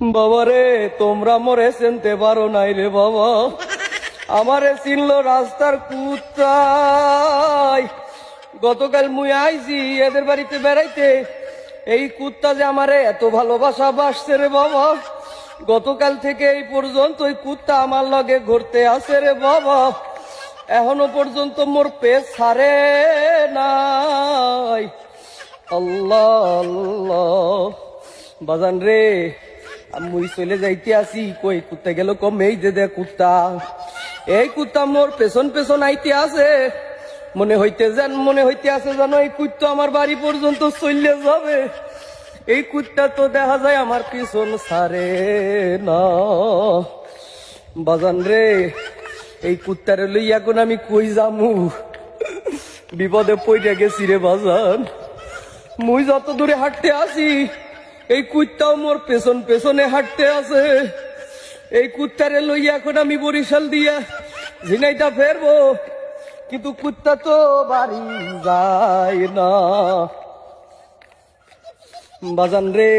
বাবারে তোমরা মরে চিনতে পারো নাই রে বাবা, আমারে চিনলো রাস্তার কুত্তায়। গতকাল মুই আইছি এদের বাড়িতে বেড়াইতে, এই কুত্তা যে আমারে এত ভালোবাসা বাসছে রে বাবা, গতকাল থেকে এই পর্যন্ত ওই কুত্তা আমার লগে ঘুরতে আসে রে বাবা, এখনো পর্যন্ত মোর পেট ছাড়ে নাই। আল্লাহ আল্লাহ বাজান রে, মুই চলে যাইতে আসি, কই কুত্তা গেল কম, এই যে দেখ কুত্তা, এই কুত্তা মোর পেছন পেছন আইতে আছে, মনে হইতে আছে জানো এই কুত্তা আমার বাড়ি পর্যন্ত চলে যাবে। এই কুত্তা তো দেখা যায় আমার পিছন ছাড়ে না। বাজান রে, এই কুত্তারে লইয়া কোন আমি কই যামু, বিপদে পড়ে গেছি রে বাজান। মুই যত দূরে হাঁটতে আসি, এই কুত্তাও মোর পেছন পেছনে হাঁটতে আছে। এই কুত্তারে লইয়া এখন আমি বরিশাল দিয়া ঝিনাইটা ফেরবো, কিন্তু কুত্তা তো বাড়ি যায় না। বাজান রে,